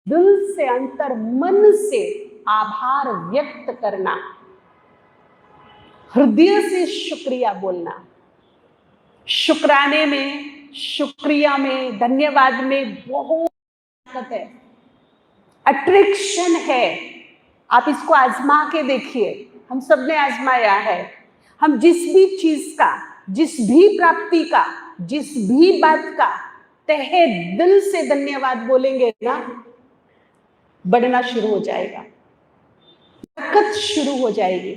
दिल से, अंतर मन से आभार व्यक्त करना, हृदय से शुक्रिया बोलना। शुक्राने में, शुक्रिया में, धन्यवाद में बहुत ताकत है, अट्रैक्शन है। आप इसको आजमा के देखिए, हम सब ने आजमाया है। हम जिस भी चीज का, जिस भी प्राप्ति का, जिस भी बात का तहे दिल से धन्यवाद बोलेंगे ना, बढ़ना शुरू हो जाएगा, ताकत शुरू हो जाएगी,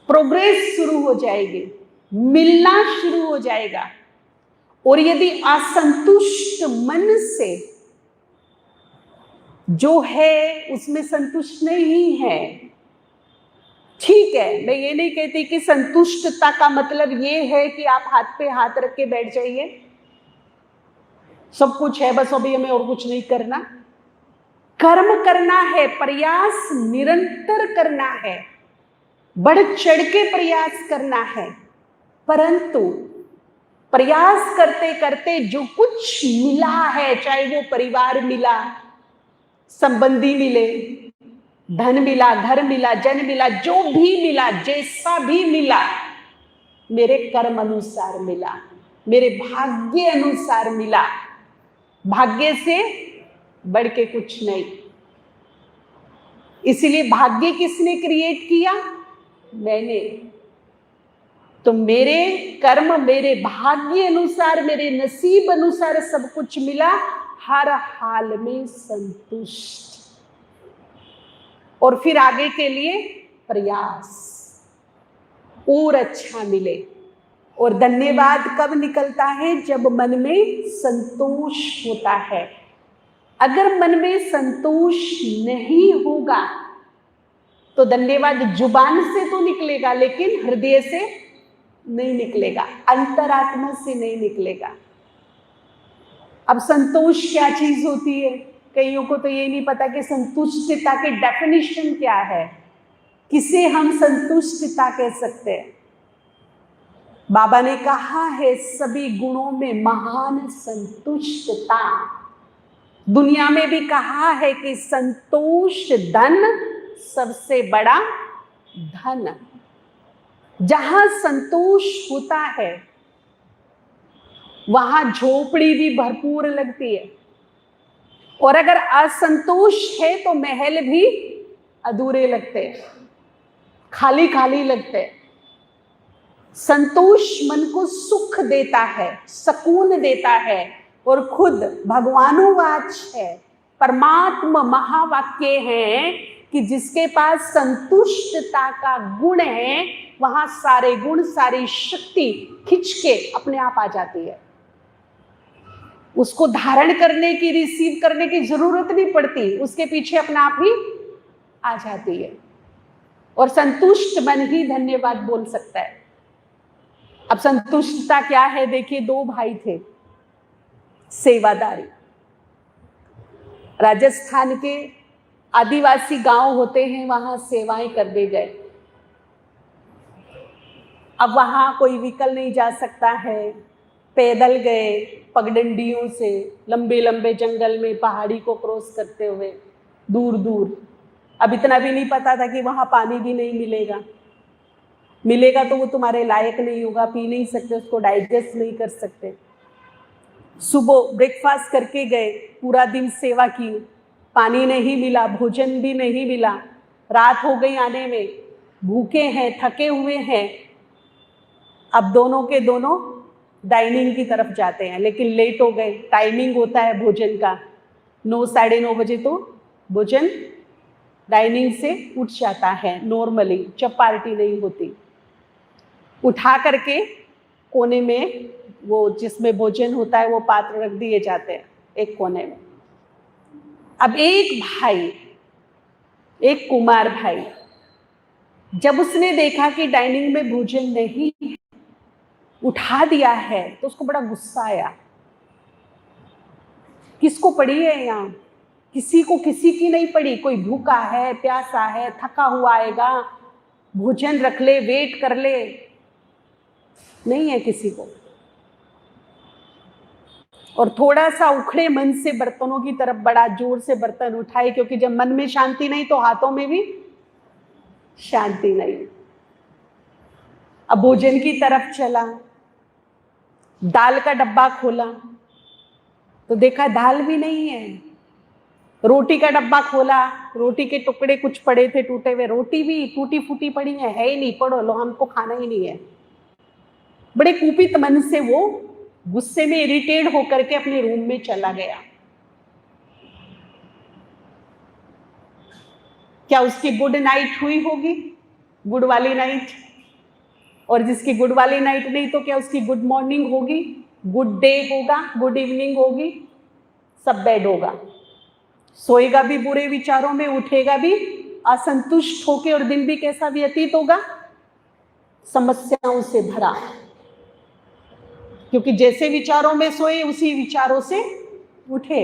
प्रोग्रेस शुरू हो जाएगी, मिलना शुरू हो जाएगा। और यदि असंतुष्ट मन से जो है उसमें संतुष्ट नहीं है, ठीक है, मैं ये नहीं कहती कि संतुष्टता का मतलब ये है कि आप हाथ पे हाथ रख के बैठ जाइए, सब कुछ है बस अभी हमें और कुछ नहीं करना। कर्म करना है, प्रयास निरंतर करना है, बढ़ चढ़ के प्रयास करना है, परंतु प्रयास करते करते जो कुछ मिला है, चाहे वो परिवार मिला, संबंधी मिले, धन मिला, घर मिला, जन मिला, जो भी मिला, जैसा भी मिला, मेरे कर्म अनुसार मिला, मेरे भाग्य अनुसार मिला, भाग्य से बढ़ के कुछ नहीं। इसीलिए भाग्य किसने क्रिएट किया? मैंने। तो मेरे कर्म, मेरे भाग्य अनुसार, मेरे नसीब अनुसार सब कुछ मिला, हर हाल में संतुष्ट, और फिर आगे के लिए प्रयास और अच्छा मिले। और धन्यवाद कब निकलता है? जब मन में संतोष होता है। अगर मन में संतोष नहीं होगा तो धन्यवाद जुबान से तो निकलेगा, लेकिन हृदय से नहीं निकलेगा, अंतरात्मा से नहीं निकलेगा। अब संतोष क्या चीज होती है? कईयों को तो ये नहीं पता कि संतुष्टता की डेफिनेशन क्या है, किसे हम संतुष्टता कह सकते हैं। बाबा ने कहा है सभी गुणों में महान संतुष्टता। दुनिया में भी कहा है कि संतोष धन सबसे बड़ा धन। जहां संतोष होता है वहां झोपड़ी भी भरपूर लगती है, और अगर असंतोष है तो महल भी अधूरे लगते हैं, खाली खाली लगते हैं। संतोष मन को सुख देता है, सुकून देता है, और खुद भगवानुवाच है, परमात्मा महावाक्य है कि जिसके पास संतुष्टता का गुण है वहां सारे गुण, सारी शक्ति खिंच के अपने आप आ जाती है। उसको धारण करने की, रिसीव करने की जरूरत नहीं पड़ती, उसके पीछे अपने आप ही आ जाती है। और संतुष्ट मन ही धन्यवाद बोल सकता है। अब संतुष्टता क्या है? देखिए, दो भाई थे, सेवादारी। राजस्थान के आदिवासी गांव होते हैं, वहां सेवाएं करने गए। अब वहां कोई व्हीकल नहीं जा सकता है, पैदल गए, पगडंडियों से लंबे लंबे जंगल में, पहाड़ी को क्रॉस करते हुए दूर दूर। अब इतना भी नहीं पता था कि वहां पानी भी नहीं मिलेगा, मिलेगा तो वो तुम्हारे लायक नहीं होगा, पी नहीं सकते, उसको डाइजेस्ट नहीं कर सकते। सुबह ब्रेकफास्ट करके गए, पूरा दिन सेवा की, पानी नहीं मिला, भोजन भी नहीं मिला, रात हो गई आने में, भूखे हैं, थके हुए हैं। अब दोनों के दोनों डाइनिंग की तरफ जाते हैं, लेकिन लेट हो गए। टाइमिंग होता है भोजन का, 9 साढ़े 9 बजे तो भोजन डाइनिंग से उठ जाता है नॉर्मली, जब पार्टी नहीं होती। उठा करके कोने में, वो जिसमें भोजन होता है वो पात्र रख दिए जाते हैं एक कोने में। अब एक भाई, एक कुमार भाई, जब उसने देखा कि डाइनिंग में भोजन नहीं है, उठा दिया है, तो उसको बड़ा गुस्सा आया। किसको पड़ी है यहाँ? किसी को किसी की नहीं पड़ी। कोई भूखा है, प्यासा है, थका हुआ आएगा, भोजन रख ले, वेट कर ले, नहीं है किसी को। और थोड़ा सा उखड़े मन से बर्तनों की तरफ बड़ा जोर से बर्तन उठाए, क्योंकि जब मन में शांति नहीं तो हाथों में भी शांति नहीं। अब भोजन की तरफ चला, दाल का डब्बा खोला तो देखा दाल भी नहीं है। रोटी का डब्बा खोला, रोटी के टुकड़े कुछ पड़े थे टूटे हुए, रोटी भी टूटी फूटी पड़ी है ही नहीं, पढ़ो लो हमको खाना ही नहीं है। बड़े कुपित मन से वो गुस्से में इरिटेट होकर के अपने रूम में चला गया। क्या उसकी गुड नाइट हुई होगी? गुड वाली नाइट। और जिसकी गुड वाली नाइट नहीं तो क्या उसकी गुड मॉर्निंग होगी, गुड डे होगा, गुड इवनिंग होगी? सब बैड होगा। सोएगा भी बुरे विचारों में, उठेगा भी असंतुष्ट होके, और दिन भी कैसा व्यतीत होगा? समस्याओं से भरा। क्योंकि जैसे विचारों में सोए उसी विचारों से उठे,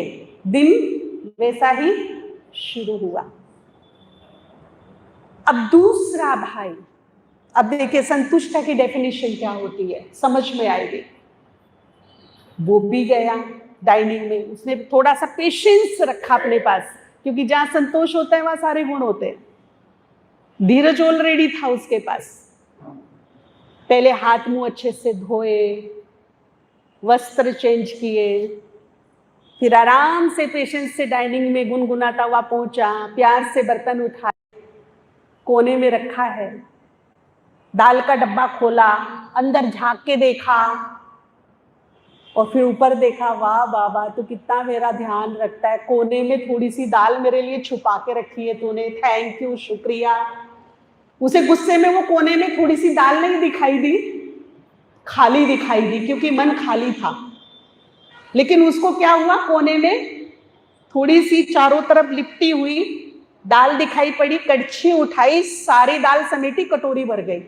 दिन वैसा ही शुरू हुआ। अब दूसरा भाई, अब देखिए संतुष्टता की डेफिनेशन क्या होती है, समझ में आएगी। वो भी गया डाइनिंग में, उसने थोड़ा सा पेशेंस रखा अपने पास, क्योंकि जहां संतोष होता है वहां सारे गुण होते हैं। धीरज ऑलरेडी था उसके पास। पहले हाथ मुंह अच्छे से धोए, वस्त्र चेंज किए, फिर आराम से पेशेंस से डाइनिंग में गुनगुनाता हुआ पहुंचा, प्यार से बर्तन उठाए, कोने में रखा है, दाल का डब्बा खोला, अंदर झांक के देखा और फिर ऊपर देखा। वाह बाबा, तू कितना मेरा ध्यान रखता है, कोने में थोड़ी सी दाल मेरे लिए छुपा के रखी है तूने, थैंक यू, शुक्रिया। उसे गुस्से में वो कोने में थोड़ी सी दाल नहीं दिखाई दी, खाली दिखाई दी, क्योंकि मन खाली था। लेकिन उसको क्या हुआ, कोने में थोड़ी सी चारों तरफ लिपटी हुई दाल दिखाई पड़ी, कड़छी उठाई, सारी दाल समेटी, कटोरी भर गई।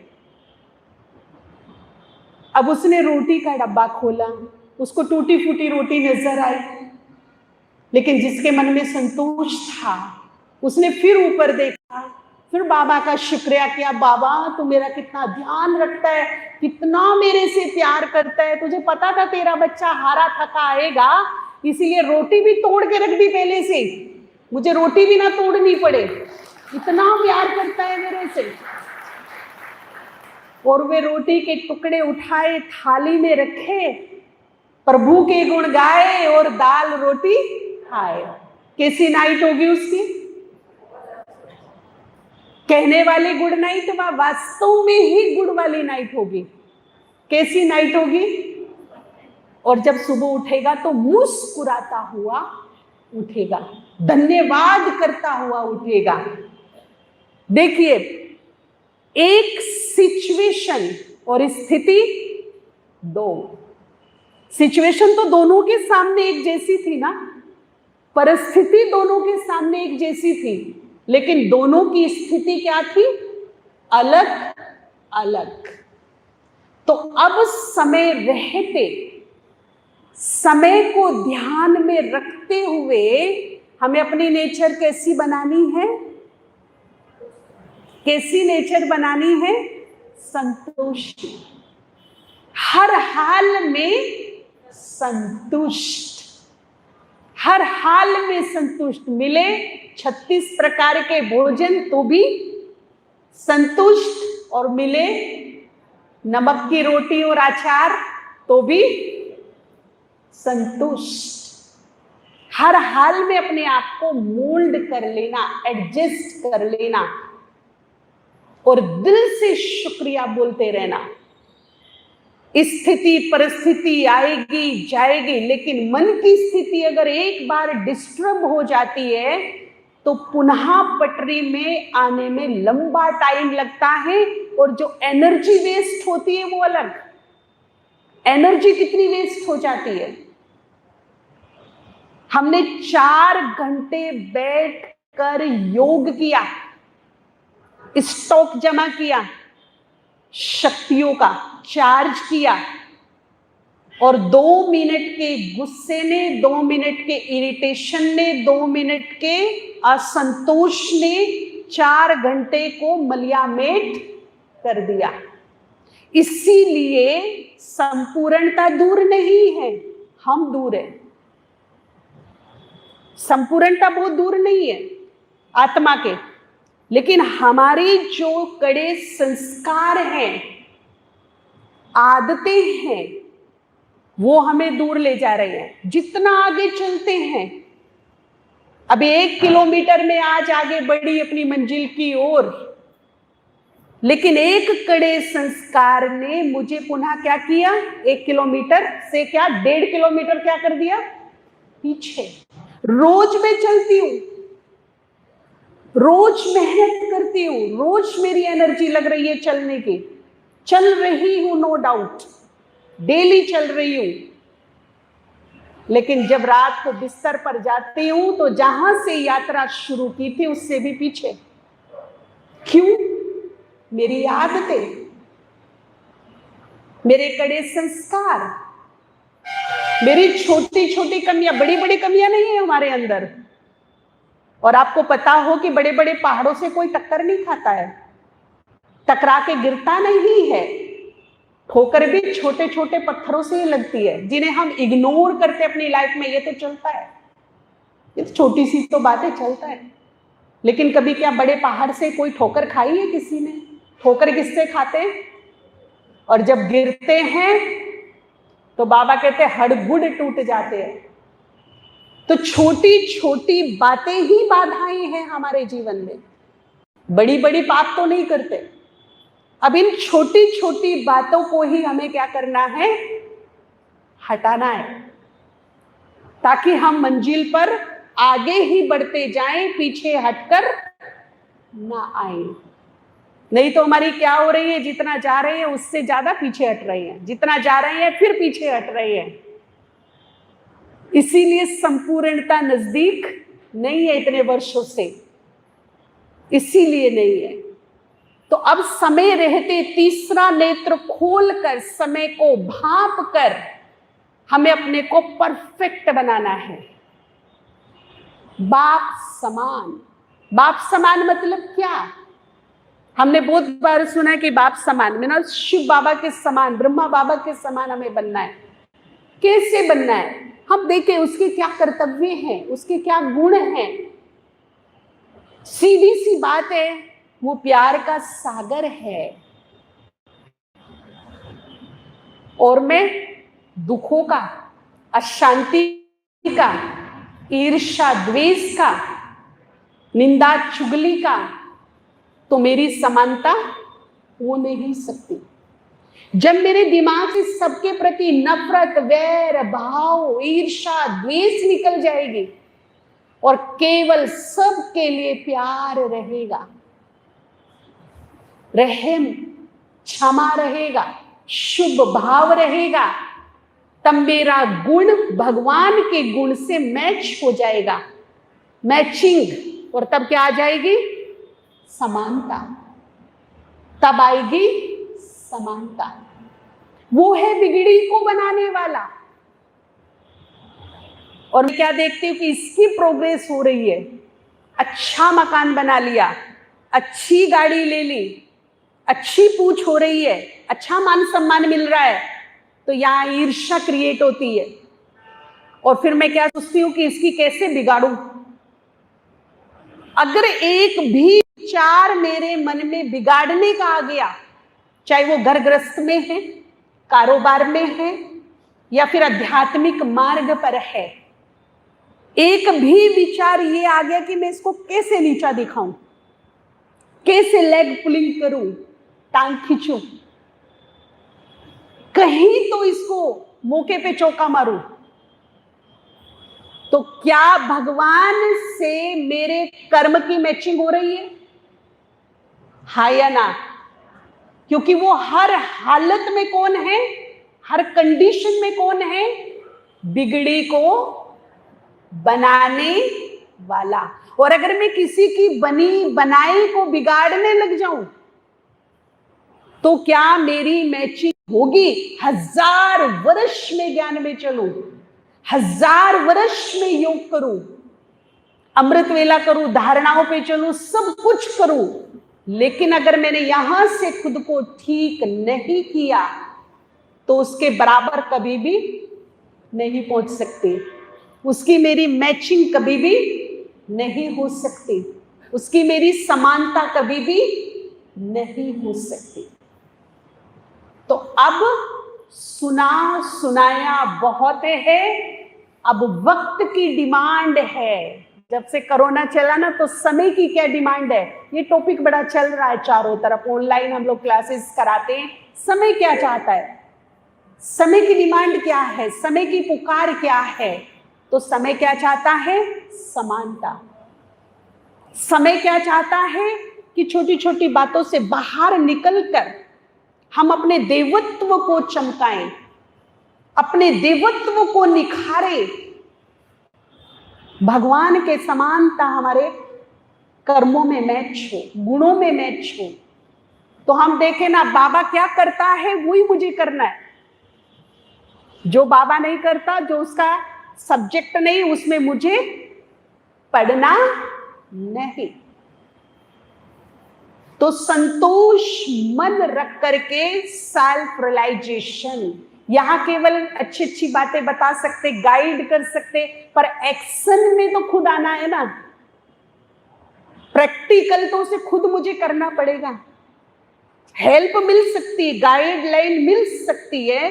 अब उसने रोटी का डब्बा खोला, उसको टूटी फूटी रोटी नजर आई, लेकिन जिसके मन में संतोष था उसने फिर ऊपर देखा, फिर बाबा का शुक्रिया किया। बाबा तू मेरा कितना ध्यान रखता है, कितना मेरे से प्यार करता है, तुझे पता था तेरा बच्चा हारा थका आएगा, इसीलिए रोटी भी तोड़ के रख दी पहले से, मुझे रोटी भी ना तोड़नी पड़े, इतना प्यार करता है मेरे से। और वे रोटी के टुकड़े उठाए, थाली में रखे, प्रभु के गुण गाए और दाल रोटी खाए। कैसी नाइट होगी उसकी? कहने वाली गुड नाइट, वह वास्तव में ही गुड वाली नाइट होगी। कैसी नाइट होगी? और जब सुबह उठेगा तो मुस्कुराता हुआ उठेगा, धन्यवाद करता हुआ उठेगा। देखिए, एक सिचुएशन और स्थिति दो। सिचुएशन तो दोनों के सामने एक जैसी थी ना, परिस्थिति दोनों के सामने एक जैसी थी, लेकिन दोनों की स्थिति क्या थी? अलग अलग। तो अब समय रहते, समय को ध्यान में रखते हुए हमें अपनी नेचर कैसी बनानी है? कैसी नेचर बनानी है? संतुष्ट, हर हाल में संतुष्ट, हर हाल में संतुष्ट। मिले 36 प्रकार के भोजन तो भी संतुष्ट, और मिले नमक की रोटी और अचार तो भी संतुष्ट। हर हाल में अपने आप को मोल्ड कर लेना, एडजस्ट कर लेना, और दिल से शुक्रिया बोलते रहना। स्थिति परिस्थिति आएगी जाएगी, लेकिन मन की स्थिति अगर एक बार डिस्टर्ब हो जाती है तो पुनः पटरी में आने में लंबा टाइम लगता है, और जो एनर्जी वेस्ट होती है वो अलग। एनर्जी कितनी वेस्ट हो जाती है? हमने 4 घंटे बैठकर योग किया, स्टॉक जमा किया, शक्तियों का चार्ज किया, और 2 मिनट के गुस्से ने, 2 मिनट के इरिटेशन ने, 2 मिनट के असंतोष ने 4 घंटे को मलियामेट कर दिया। इसीलिए संपूर्णता दूर नहीं है, हम दूर है, संपूर्णता बहुत दूर नहीं है आत्मा के, लेकिन हमारी जो कड़े संस्कार हैं, आदतें हैं, वो हमें दूर ले जा रहे हैं। जितना आगे चलते हैं, अब 1 किलोमीटर में आज आगे बढ़ी अपनी मंजिल की ओर, लेकिन एक कड़े संस्कार ने मुझे पुनः क्या किया, 1 किलोमीटर से क्या 1.5 किलोमीटर क्या कर दिया पीछे। रोज मैं चलती हूं, रोज मेहनत करती हूं, रोज मेरी एनर्जी लग रही है चलने की, चल रही हूं, नो डाउट, डेली चल रही हूं, लेकिन जब रात को बिस्तर पर जाती हूं तो जहां से यात्रा शुरू की थी उससे भी पीछे। क्यों? मेरी आदतें, मेरे कड़े संस्कार, मेरी छोटी छोटी कमियां, बड़ी बड़ी कमियां नहीं है हमारे अंदर। और आपको पता हो कि बड़े बड़े पहाड़ों से कोई टक्कर नहीं खाता है, टकरा के गिरता नहीं है, ठोकर भी छोटे छोटे पत्थरों से ही लगती है, जिन्हें हम इग्नोर करते अपनी लाइफ में। ये तो चलता है, ये तो छोटी सी तो बातें चलता है, लेकिन कभी क्या बड़े पहाड़ से कोई ठोकर खाई है किसी ने? ठोकर किससे खाते हैं? और जब गिरते हैं तो बाबा कहते हैं हड़बुड़ टूट जाते हैं। तो छोटी छोटी बातें ही बाधाएं हैं हमारे जीवन में, बड़ी बड़ी बात तो नहीं करते। अब इन छोटी छोटी बातों को ही हमें क्या करना है, हटाना है, ताकि हम मंजिल पर आगे ही बढ़ते जाएं, पीछे हटकर ना आए। नहीं तो हमारी क्या हो रही है, जितना जा रहे हैं उससे ज्यादा पीछे हट रहे हैं, जितना जा रहे हैं फिर पीछे हट रहे हैं। इसीलिए संपूर्णता नजदीक नहीं है इतने वर्षों से, इसीलिए नहीं है। तो अब समय रहते तीसरा नेत्र खोलकर, समय को भांप कर हमें अपने को परफेक्ट बनाना है, बाप समान। बाप समान मतलब क्या? हमने बहुत बार सुना है कि बाप समान में ना शिव बाबा के समान, ब्रह्मा बाबा के समान हमें बनना है। कैसे बनना है? हम देखें उसके क्या कर्तव्य हैं, उसके क्या गुण हैं। सीधी सी बात है, वो प्यार का सागर है, और मैं दुखों का, अशांति का, ईर्ष्या द्वेष का, निंदा चुगली का, तो मेरी समानता हो नहीं सकती। जब मेरे दिमाग से सबके प्रति नफरत, वैर, भाव, ईर्ष्या, द्वेष निकल जाएगी और केवल सबके लिए प्यार रहेगा, रहम, क्षमा रहेगा, शुभ भाव रहेगा, तब मेरा गुण भगवान के गुण से मैच हो जाएगा, मैचिंग। और तब क्या आ जाएगी? समानता। तब आएगी समानता। वो है बिगड़ी को बनाने वाला। और मैं क्या देखती हूँ कि इसकी प्रोग्रेस हो रही है। अच्छा मकान बना लिया, अच्छी गाड़ी ले ली, अच्छी पूछ हो रही है, अच्छा मान सम्मान मिल रहा है, तो यहां ईर्ष्या क्रिएट होती है। और फिर मैं क्या सोचती हूँ कि इसकी कैसे बिगाड़ूं। अगर एक भी विचार मेरे मन में बिगाड़ने का आ गया, चाहे वो घर गृहस्थ में है, कारोबार में है, या फिर आध्यात्मिक मार्ग पर है, एक भी विचार ये आ गया कि मैं इसको कैसे नीचा दिखाऊं, कैसे लेग पुलिंग करूं, टांग खींचूं, कहीं तो इसको मौके पे चौका मारूं, तो क्या भगवान से मेरे कर्म की मैचिंग हो रही है? हाँ या ना? क्योंकि वो हर हालत में कौन है, हर कंडीशन में कौन है? बिगड़ी को बनाने वाला। और अगर मैं किसी की बनी बनाई को बिगाड़ने लग जाऊं, तो क्या मेरी मैचिंग होगी? 1000 वर्ष में ज्ञान में चलूं, 1000 वर्ष में योग करूं, अमृत वेला करूं, धारणाओं पे चलूं, सब कुछ करूं, लेकिन अगर मैंने यहां से खुद को ठीक नहीं किया, तो उसके बराबर कभी भी नहीं पहुंच सकती, उसकी मेरी मैचिंग कभी भी नहीं हो सकती, उसकी मेरी समानता कभी भी नहीं हो सकती। तो अब सुना सुनाया बहुत है, अब वक्त की डिमांड है। जब से कोरोना चला ना, तो समय की क्या डिमांड है, ये टॉपिक बड़ा चल रहा है चारों तरफ। ऑनलाइन हम लोग क्लासेस कराते हैं, समय क्या चाहता है, समय की डिमांड क्या है, समय की पुकार क्या है। तो समय क्या चाहता है, समानता। समय क्या चाहता है कि छोटी छोटी बातों से बाहर निकलकर हम अपने देवत्व को चमकाएं, अपने देवत्व को निखारें, भगवान के समानता हमारे कर्मों में मैच हो, गुणों में मैच हो। तो हम देखें ना, बाबा क्या करता है वही मुझे करना है। जो बाबा नहीं करता, जो उसका सब्जेक्ट नहीं, उसमें मुझे पढ़ना नहीं। तो संतोष मन रख करके सेल्फ रियलाइजेशन, यहां केवल अच्छी अच्छी बातें बता सकते, गाइड कर सकते, पर एक्शन में तो खुद आना है ना। प्रैक्टिकल तो उसे खुद मुझे करना पड़ेगा। हेल्प मिल सकती है, गाइडलाइन मिल सकती है,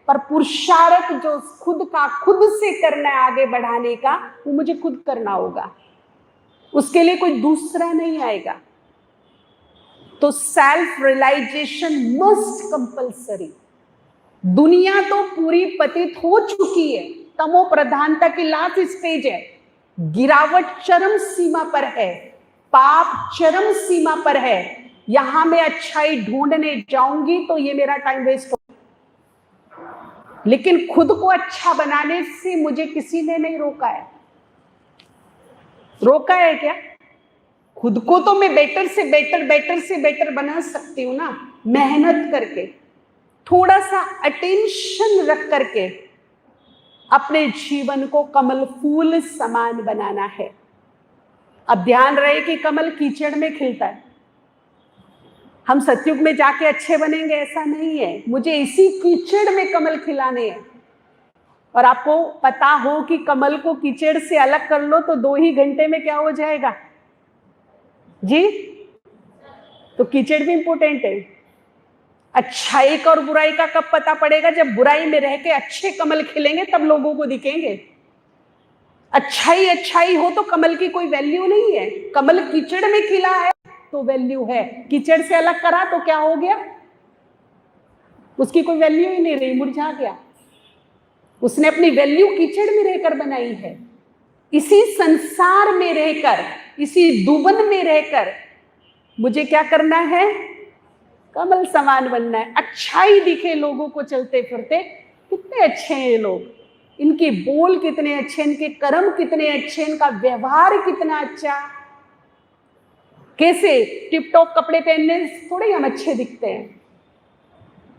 पर पुरुषार्थ जो खुद का खुद से करना है आगे बढ़ाने का, वो मुझे खुद करना होगा। उसके लिए कोई दूसरा नहीं आएगा। तो सेल्फ रियलाइजेशन मस्ट कंपल्सरी। दुनिया तो पूरी पतित हो चुकी है, तमो प्रधानता की लास्ट स्टेज है, गिरावट चरम सीमा पर है, पाप चरम सीमा पर है। यहां मैं अच्छाई ढूंढने जाऊंगी तो ये मेरा टाइम वेस्ट हो। लेकिन खुद को अच्छा बनाने से मुझे किसी ने नहीं रोका है। रोका है क्या? खुद को तो मैं बेटर से बेटर बना सकती हूं ना, मेहनत करके, थोड़ा सा अटेंशन रख करके अपने जीवन को कमल फूल समान बनाना है। अब ध्यान रहे कि कमल कीचड़ में खिलता है, हम सतयुग में जाके अच्छे बनेंगे ऐसा नहीं है। मुझे इसी कीचड़ में कमल खिलाने हैं। और आपको पता हो कि कमल को कीचड़ से अलग कर लो तो 2 ही घंटे में क्या हो जाएगा जी। तो कीचड़ भी इंपॉर्टेंट है। अच्छाई का और बुराई का कब पता पड़ेगा? जब बुराई में रह के अच्छे कमल खिलेंगे तब लोगों को दिखेंगे। अच्छाई हो तो कमल की कोई वैल्यू नहीं है। कमल कीचड़ में खिला है तो वैल्यू है, कीचड़ से अलग करा तो क्या हो गया? उसकी कोई वैल्यू ही नहीं रही, मुरझा गया। उसने अपनी वैल्यू कीचड़ में रहकर बनाई है। इसी संसार में रहकर, इसी दुबन में रहकर मुझे क्या करना है? कमल समान बनना है। अच्छाई दिखे लोगों को चलते फिरते, कितने अच्छे हैं ये लोग, इनके बोल कितने अच्छे, इनके कर्म कितने अच्छे, इनका व्यवहार कितना अच्छा। कैसे टिप टॉप कपड़े पहनने से थोड़े हम अच्छे दिखते हैं।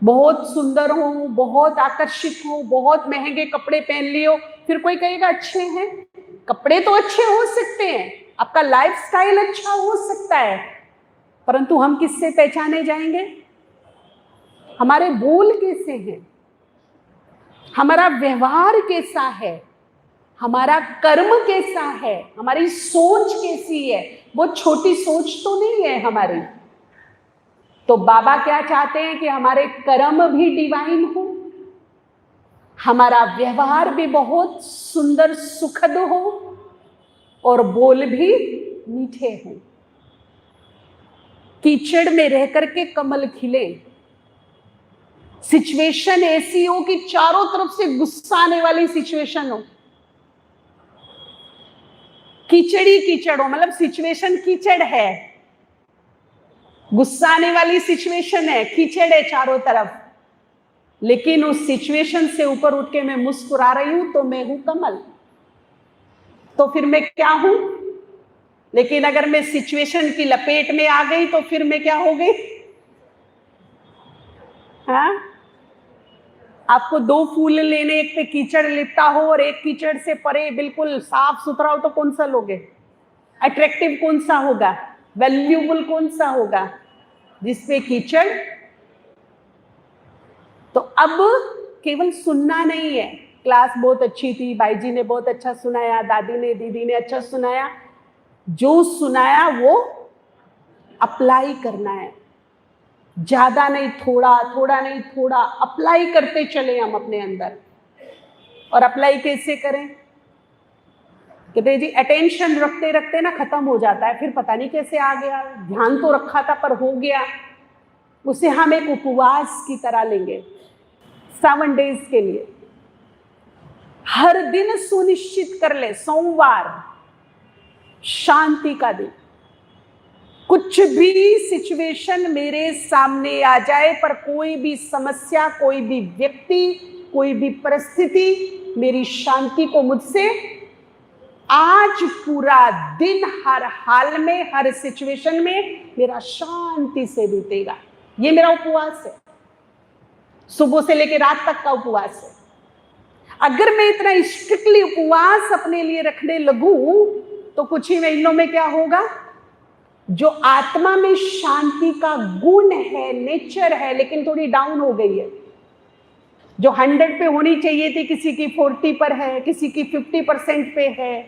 बहुत सुंदर हो, बहुत आकर्षित हो, बहुत महंगे कपड़े पहन लियो, फिर कोई कहेगा अच्छे हैं? कपड़े तो अच्छे हो सकते हैं, आपका लाइफस्टाइल अच्छा हो सकता है, परंतु हम किससे पहचाने जाएंगे? हमारे बोल कैसे हैं, हमारा व्यवहार कैसा है, हमारा कर्म कैसा है, हमारी सोच कैसी है। वो छोटी सोच तो नहीं है हमारी। तो बाबा क्या चाहते हैं कि हमारे कर्म भी डिवाइन हो, हमारा व्यवहार भी बहुत सुंदर सुखद हो, और बोल भी मीठे हों। कीचड़ में रह करके कमल खिले। सिचुएशन ऐसी हो कि चारों तरफ से गुस्सा आने वाली सिचुएशन हो, कीचड़ी कीचड़ हो, मतलब सिचुएशन कीचड़ है, गुस्सा आने वाली सिचुएशन है, कीचड़ है चारों तरफ, लेकिन उस सिचुएशन से ऊपर उठ के मैं मुस्कुरा रही हूं तो मैं हूं कमल। तो फिर मैं क्या हूं? लेकिन अगर मैं सिचुएशन की लपेट में आ गई तो फिर मैं क्या हो गई? हाँ, आपको 2 फूल लेने, एक पे कीचड़ लिपटा हो और एक कीचड़ से परे बिल्कुल साफ सुथरा हो, तो कौन सा लोगे? अट्रैक्टिव कौन सा होगा? वैल्यूबल कौन सा होगा? जिसपे कीचड़। तो अब केवल सुनना नहीं है, क्लास बहुत अच्छी थी, भाई जी ने बहुत अच्छा सुनाया, दादी ने, दीदी ने अच्छा सुनाया। जो सुनाया वो अप्लाई करना है, ज्यादा नहीं, थोड़ा, थोड़ा नहीं थोड़ा, अप्लाई करते चले हम अपने अंदर। और अप्लाई कैसे करें? कहते जी अटेंशन रखते रखते ना खत्म हो जाता है, फिर पता नहीं कैसे आ गया, ध्यान तो रखा था पर हो गया। उसे हम एक उपवास की तरह लेंगे 7 डेज के लिए। हर दिन सुनिश्चित कर ले, सोमवार शांति का दिन, कुछ भी सिचुएशन मेरे सामने आ जाए, पर कोई भी समस्या, कोई भी व्यक्ति, कोई भी परिस्थिति मेरी शांति को मुझसे आज पूरा दिन, हर हाल में, हर सिचुएशन में मेरा शांति से बीतेगा। ये मेरा उपवास है, सुबह से लेकर रात तक का उपवास है। अगर मैं इतना स्ट्रिक्टली उपवास अपने लिए रखने लगूं तो कुछ ही महीनों में क्या होगा? जो आत्मा में शांति का गुण है, नेचर है, लेकिन थोड़ी डाउन हो गई है, जो 100 पे होनी चाहिए थी, किसी की 40 पर है, किसी की 50% पे है।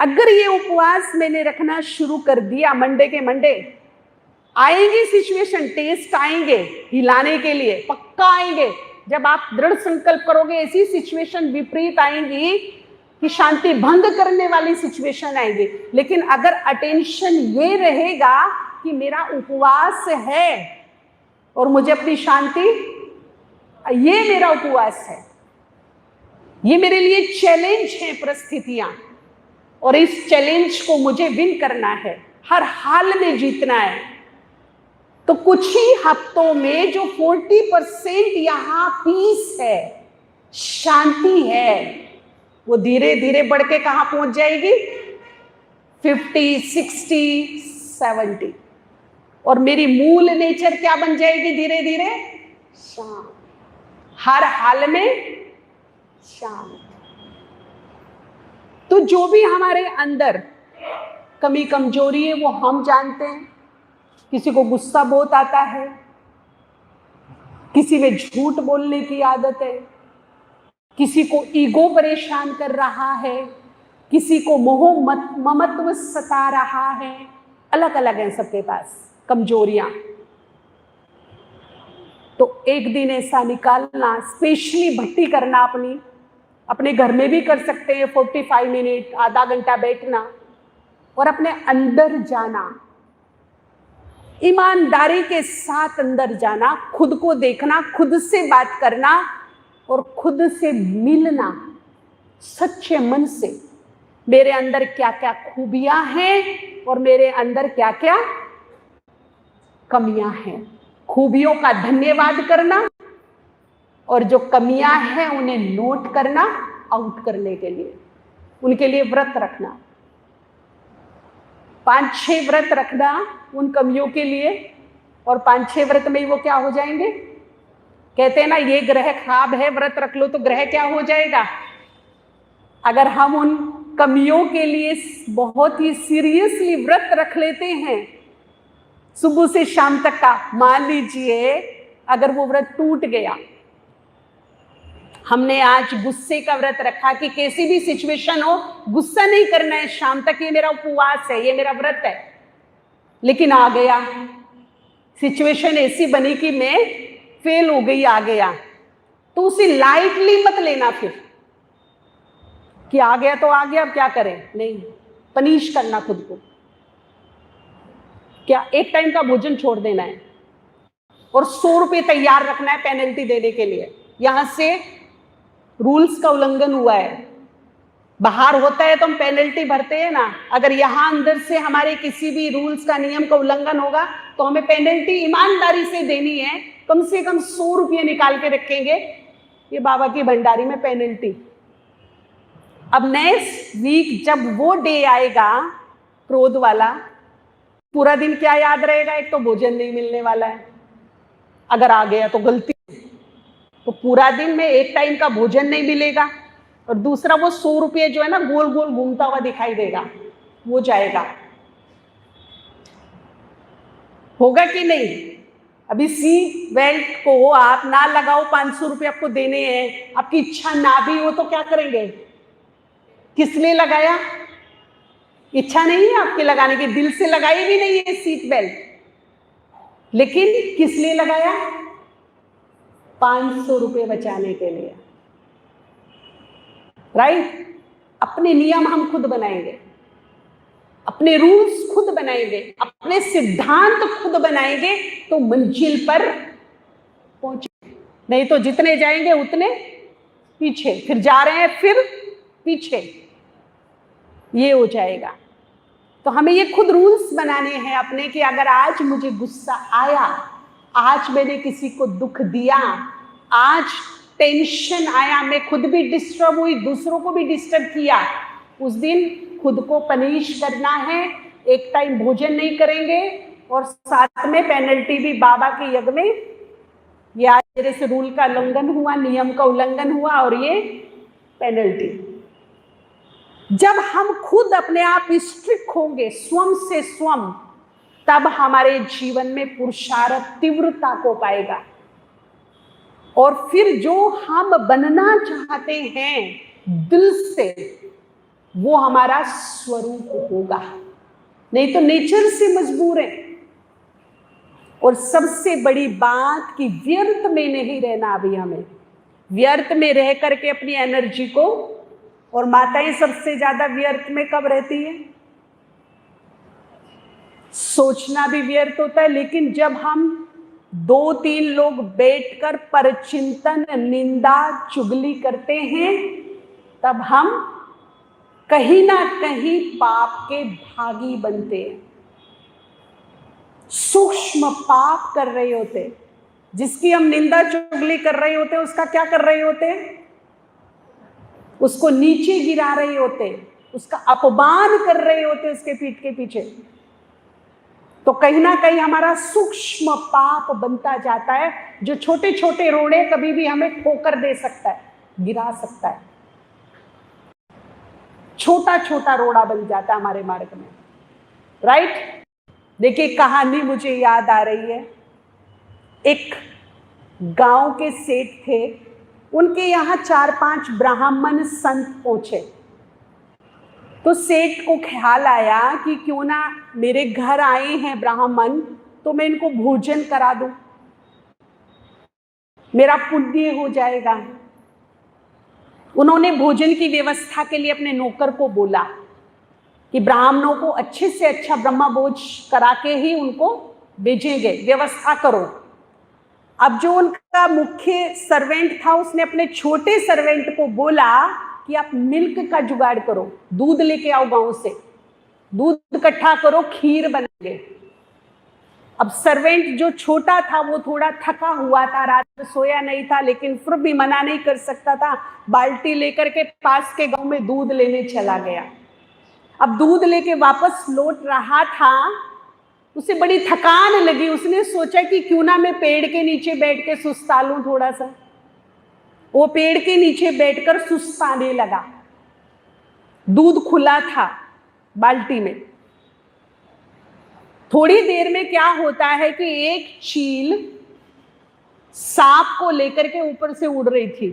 अगर ये उपवास मैंने रखना शुरू कर दिया, मंडे के मंडे आएंगी सिचुएशन, टेस्ट आएंगे हिलाने के लिए, पक्का आएंगे। जब आप दृढ़ संकल्प करोगे, ऐसी सिचुएशन विपरीत आएंगी कि शांति भंग करने वाली सिचुएशन आएगी। लेकिन अगर अटेंशन ये रहेगा कि मेरा उपवास है और मुझे अपनी शांति, ये मेरा उपवास है, ये मेरे लिए चैलेंज है परिस्थितियां, और इस चैलेंज को मुझे विन करना है, हर हाल में जीतना है, तो कुछ ही हफ्तों में जो 40% यहां पीस है, शांति है, वो धीरे धीरे बढ़ के कहां पहुंच जाएगी? 50, 60, 70। और मेरी मूल नेचर क्या बन जाएगी? धीरे धीरे शांत, हर हाल में शांत। तो जो भी हमारे अंदर कमी कमजोरी है वो हम जानते हैं। किसी को गुस्सा बहुत आता है, किसी में झूठ बोलने की आदत है, किसी को ईगो परेशान कर रहा है, किसी को मोह ममत्व सता रहा है। अलग अलग हैं सबके पास कमजोरियां। तो एक दिन ऐसा निकालना, स्पेशली भक्ति करना, अपने घर में भी कर सकते हैं, 45 मिनट, आधा घंटा बैठना और अपने अंदर जाना, ईमानदारी के साथ अंदर जाना, खुद को देखना, खुद से बात करना और खुद से मिलना सच्चे मन से। मेरे अंदर क्या क्या खूबियां हैं और मेरे अंदर क्या क्या कमियां हैं। खूबियों का धन्यवाद करना और जो कमियां हैं उन्हें नोट करना, आउट करने के लिए, उनके लिए व्रत रखना, 5-6 व्रत रखना उन कमियों के लिए। और 5-6 व्रत में ही वो क्या हो जाएंगे? कहते हैं ना, ये ग्रह खराब है, व्रत रख लो तो ग्रह क्या हो जाएगा। अगर हम उन कमियों के लिए बहुत ही सीरियसली व्रत रख लेते हैं सुबह से शाम तक का, मान लीजिए अगर वो व्रत टूट गया, हमने आज गुस्से का व्रत रखा कि कैसी भी सिचुएशन हो गुस्सा नहीं करना है शाम तक, ये मेरा उपवास है, ये मेरा व्रत है, लेकिन आ गया सिचुएशन ऐसी बनी कि मैं फेल हो गई, आ गया, तो उसे लाइटली मत लेना फिर कि आ गया तो आ गया, अब क्या करें। नहीं, पनिश करना खुद को। क्या एक टाइम का भोजन छोड़ देना है और 100 रुपये तैयार रखना है पेनल्टी देने के लिए। यहां से रूल्स का उल्लंघन हुआ है, बाहर होता है तो हम पेनल्टी भरते हैं ना, अगर यहां अंदर से हमारे किसी भी रूल्स का, नियम का उल्लंघन होगा तो हमें पेनल्टी ईमानदारी से देनी है। कम से कम 100 रुपये निकाल के रखेंगे, ये बाबा की भंडारी में पेनल्टी। अब नेक्स्ट वीक जब वो डे आएगा क्रोध वाला, पूरा दिन क्या याद रहेगा? एक तो भोजन नहीं मिलने वाला है, अगर आ गया तो गलती, तो पूरा दिन में एक टाइम का भोजन नहीं मिलेगा, और दूसरा वो 100 रुपये जो है ना गोल गोल घूमता हुआ दिखाई देगा, वो जाएगा। होगा कि नहीं? अभी सीट बेल्ट को आप ना लगाओ, 500 रुपये आपको देने हैं, आपकी इच्छा ना भी हो तो क्या करेंगे? किस लिए लगाया? इच्छा नहीं है आपके लगाने की, दिल से लगाई भी नहीं है सीट बेल्ट, लेकिन किस लिए लगाया? 500 रुपये बचाने के लिए, राइट? अपने नियम हम खुद बनाएंगे, अपने रूल्स खुद बनाएंगे, अपने सिद्धांत खुद बनाएंगे तो मंजिल पर पहुंचेंगे। नहीं तो जितने जाएंगे उतने पीछे, फिर जा रहे हैं फिर पीछे, ये हो जाएगा। तो हमें ये खुद रूल्स बनाने हैं अपने कि अगर आज मुझे गुस्सा आया, आज मैंने किसी को दुख दिया, आज टेंशन आया, मैं खुद भी डिस्टर्ब हुई, दूसरों को भी डिस्टर्ब किया, उस दिन खुद को पनिश करना है। एक टाइम भोजन नहीं करेंगे और साथ में पेनल्टी भी बाबा के यज्ञ में, ये आज मेरे से रूल का उल्लंघन हुआ, नियम का उल्लंघन हुआ और ये पेनल्टी। जब हम खुद अपने आप स्ट्रिक्ट होंगे स्वयं से स्वयं, तब हमारे जीवन में पुरुषार्थ तीव्रता को पाएगा और फिर जो हम बनना चाहते हैं दिल से, वो हमारा स्वरूप होगा। नहीं तो नेचर से मजबूर है। और सबसे बड़ी बात कि व्यर्थ में नहीं रहना। अभी हमें व्यर्थ में रह करके अपनी एनर्जी को, और माताएं सबसे ज्यादा व्यर्थ में कब रहती है? सोचना भी व्यर्थ होता है, लेकिन जब हम 2-3 लोग बैठकर परचिंतन, निंदा, चुगली करते हैं, तब हम कहीं ना कहीं पाप के भागी बनते हैं, सूक्ष्म पाप कर रहे होते। जिसकी हम निंदा चुगली कर रहे होते, उसका क्या कर रहे होते? उसको नीचे गिरा रहे होते, उसका अपमान कर रहे होते उसके पीठ के पीछे। तो कहीं ना कहीं हमारा सूक्ष्म पाप बनता जाता है, जो छोटे छोटे रोड़े कभी भी हमें ठोकर दे सकता है, गिरा सकता है। छोटा छोटा रोड़ा बन जाता है हमारे मार्ग में, राइट? देखिए, कहानी मुझे याद आ रही है। एक गांव के सेठ थे, उनके यहाँ 4-5 ब्राह्मण संत पहुंचे। तो सेठ को ख्याल आया कि क्यों ना मेरे घर आए हैं ब्राह्मण, तो मैं इनको भोजन करा दूं, मेरा पुण्य हो जाएगा। उन्होंने भोजन की व्यवस्था के लिए अपने नौकर को बोला कि ब्राह्मणों को अच्छे से अच्छा ब्रह्म भोज करा के ही उनको भेजेंगे, व्यवस्था करो। अब जो उनका मुख्य सर्वेंट था, उसने अपने छोटे सर्वेंट को बोला कि आप मिल्क का जुगाड़ करो, दूध लेके आओ गांव से, दूध इकट्ठा करो, खीर बनाएंगे। अब सर्वेंट जो छोटा था वो थोड़ा थका हुआ था, रात में सोया नहीं था, लेकिन फिर भी मना नहीं कर सकता था। बाल्टी लेकर के पास के गांव में दूध लेने चला गया। अब दूध लेके वापस लौट रहा था, उसे बड़ी थकान लगी। उसने सोचा कि क्यों ना मैं पेड़ के नीचे बैठ के सुस्ता लूं थोड़ा सा। वो पेड़ के नीचे बैठकर सुस्ताने लगा। दूध खुला था बाल्टी में। थोड़ी देर में क्या होता है कि एक चील सांप को लेकर के ऊपर से उड़ रही थी।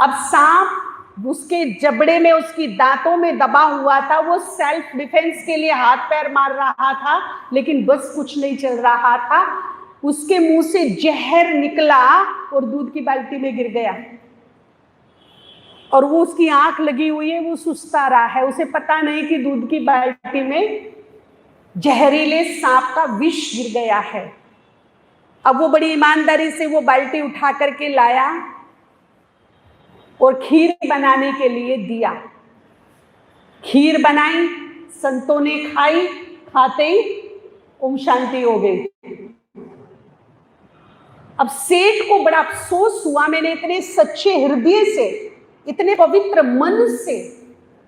अब सांप उसके जबड़े में, उसकी दांतों में दबा हुआ था। वो सेल्फ डिफेंस के लिए हाथ पैर मार रहा था, लेकिन बस कुछ नहीं चल रहा था। उसके मुंह से जहर निकला और दूध की बाल्टी में गिर गया। और वो, उसकी आंख लगी हुई है, वो सुस्ता रहा है। उसे पता नहीं कि दूध की बाल्टी में जहरीले सांप का विष गिर गया है। अब वो बड़ी ईमानदारी से वो बाल्टी उठा करके लाया और खीर बनाने के लिए दिया। खीर बनाई, संतों ने खाई, खाते ही ओम शांति हो गई। अब सेठ को बड़ा अफसोस हुआ, मैंने इतने सच्चे हृदय से, इतने पवित्र मन से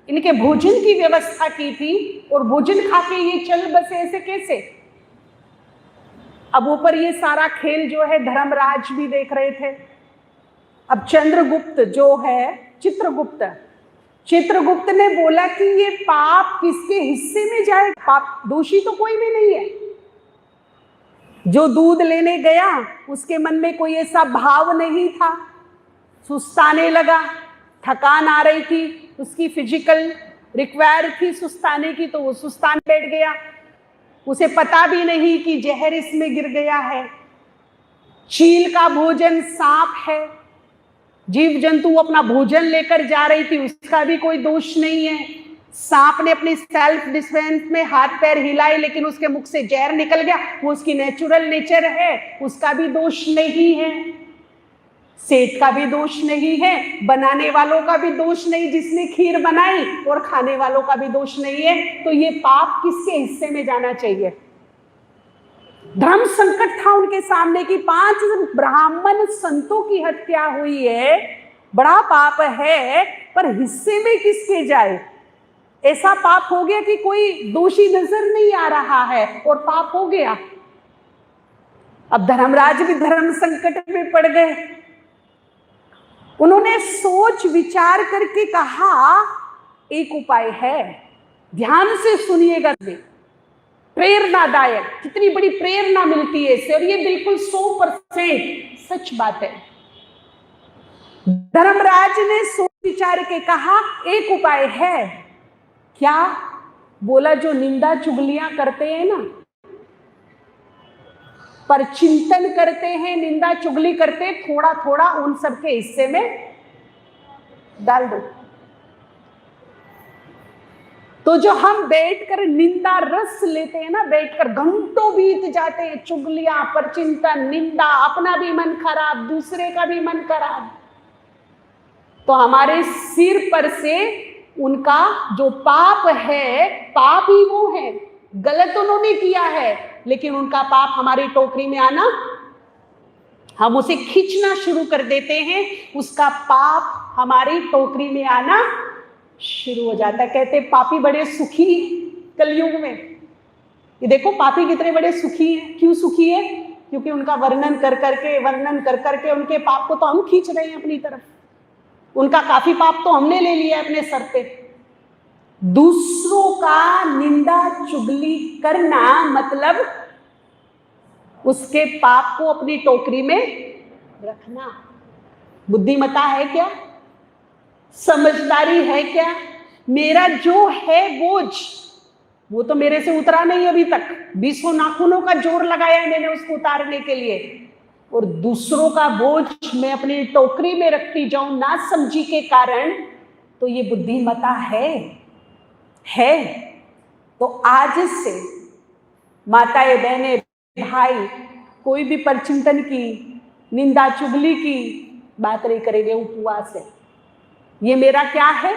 इनके भोजन की व्यवस्था की थी और भोजन खा के ये चल बसे, ऐसे कैसे? अब ऊपर ये सारा खेल जो है धर्मराज भी देख रहे थे। अब चंद्रगुप्त जो है, चित्रगुप्त ने बोला कि ये पाप किसके हिस्से में जाए? पाप दोषी तो कोई भी नहीं है। जो दूध लेने गया उसके मन में कोई ऐसा भाव नहीं था, सुस्ताने लगा, थकान आ रही थी, उसकी फिजिकल रिक्वायर थी सुस्ताने की, तो वो सुस्तान बैठ गया। उसे पता भी नहीं कि जहर इसमें गिर गया है। चील का भोजन सांप है, जीव जंतु अपना भोजन लेकर जा रही थी, उसका भी कोई दोष नहीं है। सांप ने अपनी सेल्फ डिफेंस में हाथ पैर हिलाए, लेकिन उसके मुख से जहर निकल गया, वो उसकी नेचुरल नेचर है, उसका भी दोष नहीं है। सेठ का भी दोष नहीं है, बनाने वालों का भी दोष नहीं, जिसने खीर बनाई, और खाने वालों का भी दोष नहीं है। तो ये पाप किसके हिस्से में जाना चाहिए? धर्म संकट था उनके सामने कि 5 ब्राह्मण संतों की हत्या हुई है, बड़ा पाप है, पर हिस्से में किसके जाए? ऐसा पाप हो गया कि कोई दोषी नजर नहीं आ रहा है और पाप हो गया। अब धर्मराज भी धर्म संकट में पड़ गए। उन्होंने सोच विचार करके कहा, एक उपाय है, ध्यान से सुनिएगा, प्रेरणादायक, कितनी बड़ी प्रेरणा मिलती है इससे, और ये बिल्कुल 100% सच बात है। धर्मराज ने सोच विचार के कहा, एक उपाय है। क्या? बोला, जो निंदा चुगलियां करते हैं ना, पर चिंतन करते हैं, निंदा चुगली करते, थोड़ा थोड़ा उन सबके हिस्से में डाल दो। तो जो हम बैठकर निंदा रस लेते हैं ना, बैठकर घंटों बीत जाते हैं, चुगलियां, पर चिंतन, निंदा, अपना भी मन खराब, दूसरे का भी मन खराब, तो हमारे सिर पर से उनका जो पाप है, पाप ही वो है, गलत उन्होंने किया है, लेकिन उनका पाप हमारी टोकरी में आना, हम उसे खींचना शुरू कर देते हैं, उसका पाप हमारी टोकरी में आना शुरू हो जाता है। कहते पापी बड़े सुखी कलयुग में। ये देखो पापी कितने बड़े सुखी हैं। क्यों सुखी है? क्योंकि उनका वर्णन कर करके उनके पाप को तो हम खींच रहे हैं अपनी तरफ, उनका काफी पाप तो हमने ले लिया अपने सर पे। दूसरों का निंदा चुगली करना मतलब उसके पाप को अपनी टोकरी में रखना। बुद्धिमता है क्या? समझदारी है क्या? मेरा जो है बोझ, वो तो मेरे से उतरा नहीं अभी तक, 20 नाखूनों का जोर लगाया है मैंने उसको उतारने के लिए, और दूसरों का बोझ मैं अपनी टोकरी में रखती जाऊं ना समझी के कारण, तो ये बुद्धिमता है। तो आज से माताएं, बहनें, भाई, कोई भी परचिंतन की, निंदा चुगली की बात नहीं करेंगे। उपवास है, ये मेरा क्या है?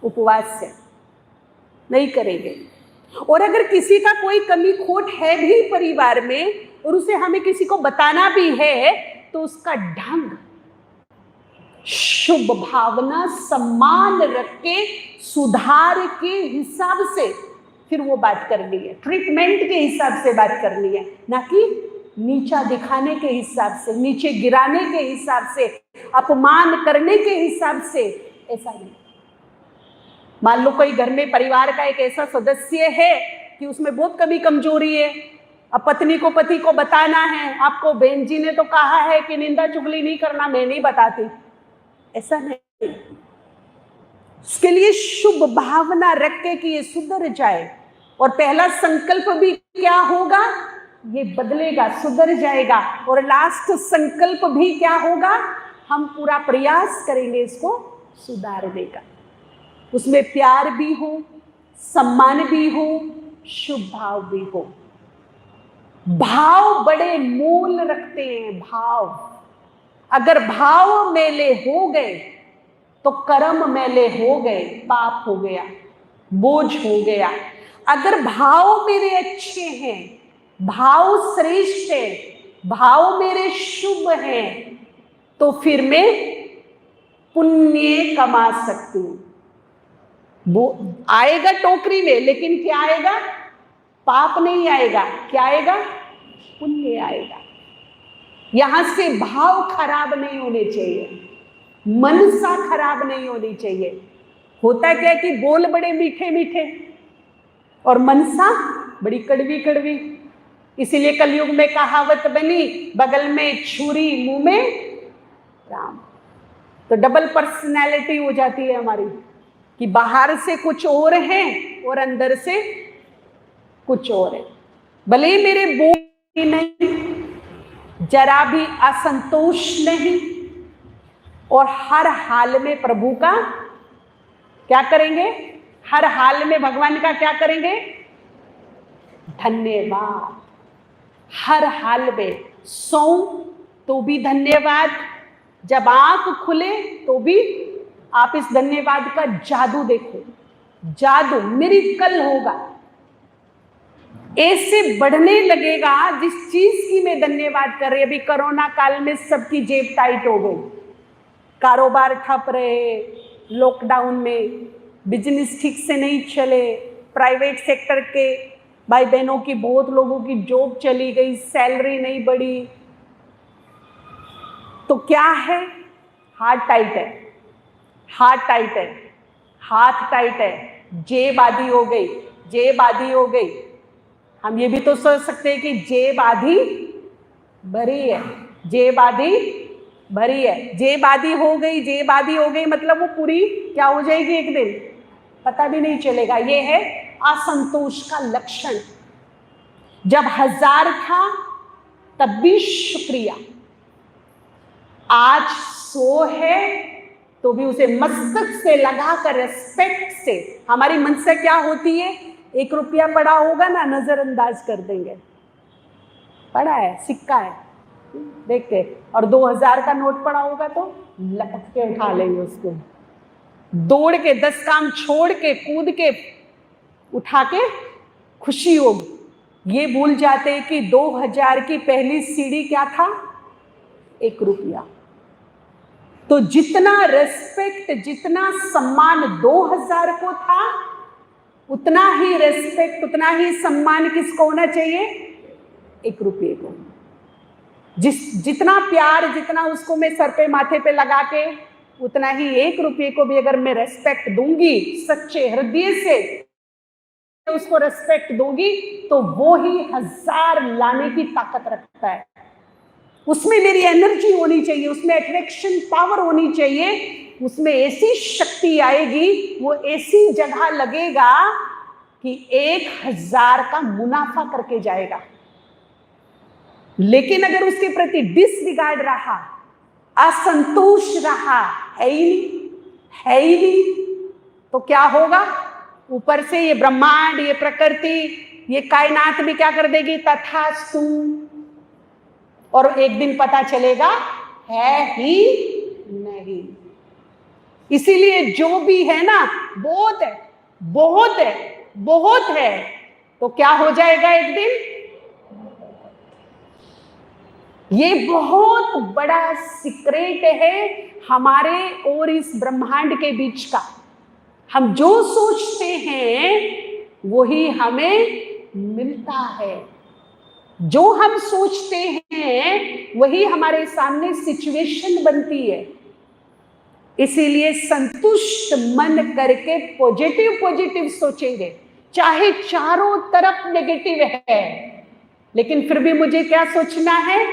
उपवास है, नहीं करेंगे। और अगर किसी का कोई कमी खोट है भी परिवार में और उसे हमें किसी को बताना भी है, तो उसका ढंग, शुभ भावना, सम्मान रख के, सुधार के हिसाब से फिर वो बात करनी है, ट्रीटमेंट के हिसाब से बात करनी है, ना कि नीचा दिखाने के हिसाब से, नीचे गिराने के हिसाब से, अपमान करने के हिसाब से। ऐसा नहीं। मान लो कोई घर में परिवार का एक ऐसा सदस्य है कि उसमें बहुत कमी कमजोरी है, अब पत्नी को, पति को बताना है, आपको बहन जी ने तो कहा है कि निंदा चुगली नहीं करना, मैं नहीं बताती, ऐसा नहीं। उसके लिए शुभ भावना रख के कि ये सुधर जाए, और पहला संकल्प भी क्या होगा? ये बदलेगा, सुधर जाएगा। और लास्ट संकल्प भी क्या होगा? हम पूरा प्रयास करेंगे इसको सुधारने का। उसमें प्यार भी हो, सम्मान भी हो, शुभ भाव भी हो। भाव बड़े मूल रखते हैं। भाव, अगर भाव मेले हो गए तो कर्म मेले हो गए, पाप हो गया, बोझ हो गया। अगर भाव मेरे अच्छे हैं, भाव श्रेष्ठ है, भाव मेरे शुभ हैं, तो फिर मैं पुण्य कमा सकती हूं। वो आएगा टोकरी में, लेकिन क्या आएगा? पाप नहीं आएगा। क्या आएगा? पुण्य आएगा। यहां से भाव खराब नहीं होने चाहिए, मनसा खराब नहीं होनी चाहिए। होता क्या कि बोल बड़े मीठे मीठे और मनसा बड़ी कड़वी कड़वी। इसीलिए कलयुग में कहावत बनी, बगल में छुरी मुंह में राम। तो डबल पर्सनैलिटी हो जाती है हमारी, कि बाहर से कुछ और है और अंदर से कुछ और है। भले मेरे बोल नहीं, जरा भी असंतोष नहीं, और हर हाल में प्रभु का क्या करेंगे, हर हाल में भगवान का क्या करेंगे, धन्यवाद। हर हाल में सोऊं तो भी धन्यवाद, जब आंख खुले तो भी आप इस धन्यवाद का जादू देखो, जादू मिरेकल होगा, ऐसे बढ़ने लगेगा। जिस चीज की मैं धन्यवाद कर रही, अभी कोरोना काल में सबकी जेब टाइट हो गई, कारोबार ठप रहे, लॉकडाउन में बिजनेस ठीक से नहीं चले, प्राइवेट सेक्टर के भाई बहनों की, बहुत लोगों की जॉब चली गई, सैलरी नहीं बढ़ी, तो क्या है, हाथ टाइट है, हाथ टाइट है, हाथ टाइट है, जेब आधी हो गई, जेब आधी हो गई। हम ये भी तो सोच सकते हैं कि जेब आधी भरी है, जेब आधी भरी है, जेब आधी हो गई, जेब आधी हो गई मतलब वो पूरी क्या हो जाएगी एक दिन, पता भी नहीं चलेगा। ये है असंतोष का लक्षण। जब 1000 था तब भी शुक्रिया, आज 100 है तो भी उसे मस्तक से लगाकर रेस्पेक्ट से। हमारी मनसा क्या होती है, 1 रुपया पड़ा होगा ना, नजरअंदाज कर देंगे, पड़ा है, सिक्का है देख के, और 2000 का नोट पड़ा होगा तो लपक के उठा लेंगे उसको, दौड़ के 10 काम छोड़ के कूद के उठा के खुशी होगी। ये भूल जाते हैं कि 2000 की पहली सीढ़ी क्या था, 1 रुपया। तो जितना रेस्पेक्ट, जितना सम्मान 2000 को था, उतना ही रेस्पेक्ट, उतना ही सम्मान किसको होना चाहिए, 1 रुपये को। जितना प्यार, जितना उसको मैं सर पे माथे पे लगा के, उतना ही 1 रुपये को भी अगर मैं रेस्पेक्ट दूंगी, सच्चे हृदय से उसको रेस्पेक्ट दूंगी, तो वो ही 1000 लाने की ताकत रखता है। उसमें मेरी एनर्जी होनी चाहिए, उसमें अट्रैक्शन पावर होनी चाहिए, उसमें ऐसी शक्ति आएगी, वो ऐसी जगह लगेगा कि 1000 का मुनाफा करके जाएगा। लेकिन अगर उसके प्रति डिसरिगार्ड रहा, असंतोष रहा, है ही नहीं, है ही नहीं, तो क्या होगा, ऊपर से ये ब्रह्मांड, ये प्रकृति, ये कायनात भी क्या कर देगी, तथास्तु, और एक दिन पता चलेगा है ही नहीं। इसीलिए जो भी है ना, बहुत है, बहुत है, बहुत है, तो क्या हो जाएगा एक दिन। ये बहुत बड़ा सीक्रेट है हमारे और इस ब्रह्मांड के बीच का। हम जो सोचते हैं वही हमें मिलता है, जो हम सोचते हैं वही हमारे सामने सिचुएशन बनती है। इसीलिए संतुष्ट मन करके पॉजिटिव पॉजिटिव सोचेंगे, चाहे चारों तरफ नेगेटिव है, लेकिन फिर भी मुझे क्या सोचना है,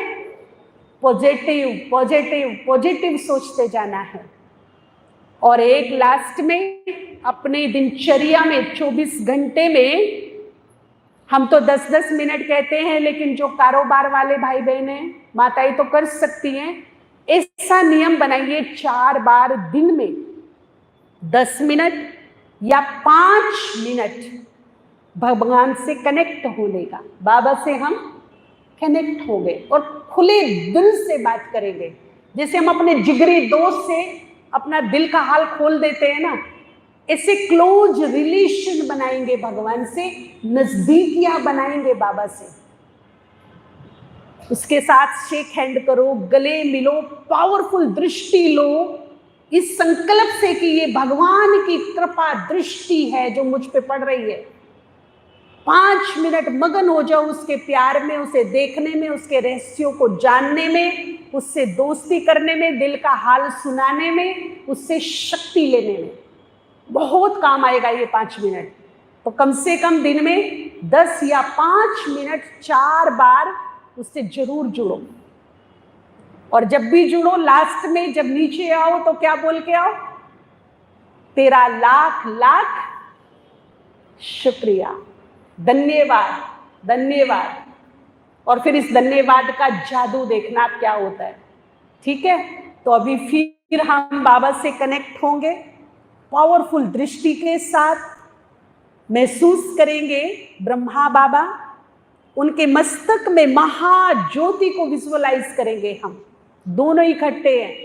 पॉजिटिव पॉजिटिव पॉजिटिव सोचते जाना है। और एक लास्ट में अपने दिनचर्या में 24 घंटे में, हम तो 10-10 मिनट कहते हैं, लेकिन जो कारोबार वाले भाई बहन हैं, माताएं तो कर सकती हैं, ऐसा नियम बनाइए 4 बार दिन में 10 मिनट या 5 मिनट भगवान से कनेक्ट होने का। बाबा से हम कनेक्ट हो गए और खुले दिल से बात करेंगे, जैसे हम अपने जिगरी दोस्त से अपना दिल का हाल खोल देते हैं ना, ऐसे क्लोज रिलेशन बनाएंगे भगवान से, नजदीकियां बनाएंगे बाबा से। उसके साथ शेक हैंड करो, गले मिलो, पावरफुल दृष्टि लो, इस संकल्प से कि ये भगवान की कृपा दृष्टि है जो मुझ पे पड़ रही है। 5 मिनट मगन हो जाओ उसके प्यार में, उसे देखने में, उसके रहस्यों को जानने में, उससे दोस्ती करने में, दिल का हाल सुनाने में, उससे शक्ति लेने में। बहुत काम आएगा ये 5 मिनट। तो कम से कम दिन में 10 या 5 मिनट 4 बार उससे जरूर जुड़ो। और जब भी जुड़ो, लास्ट में जब नीचे आओ तो क्या बोल के आओ? तेरा लाख लाख शुक्रिया, धन्यवाद, धन्यवाद। और फिर इस धन्यवाद का जादू देखना क्या होता है। ठीक है, तो अभी फिर हम बाबा से कनेक्ट होंगे, पावरफुल दृष्टि के साथ महसूस करेंगे ब्रह्मा बाबा, उनके मस्तक में महाज्योति को विजुअलाइज करेंगे। हम दोनों इकट्ठे हैं,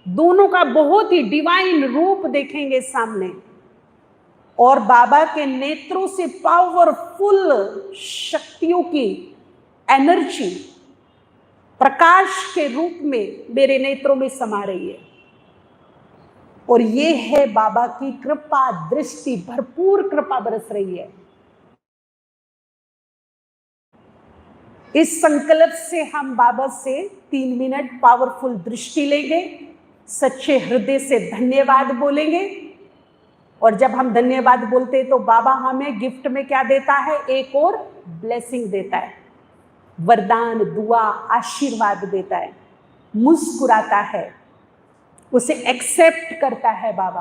दोनों का बहुत ही डिवाइन रूप देखेंगे सामने, और बाबा के नेत्रों से पावरफुल शक्तियों की एनर्जी प्रकाश के रूप में मेरे नेत्रों में समा रही है। और ये है बाबा की कृपा दृष्टि, भरपूर कृपा बरस रही है। इस संकल्प से हम बाबा से 3 मिनट पावरफुल दृष्टि लेंगे, सच्चे हृदय से धन्यवाद बोलेंगे। और जब हम धन्यवाद बोलते हैं तो बाबा हमें गिफ्ट में क्या देता है? एक और ब्लेसिंग देता है, वरदान, दुआ, आशीर्वाद देता है, मुस्कुराता है, उसे एक्सेप्ट करता है बाबा।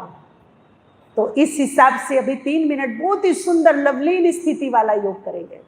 तो इस हिसाब से अभी 3 मिनट बहुत ही सुंदर लवलीन स्थिति वाला योग करेंगे।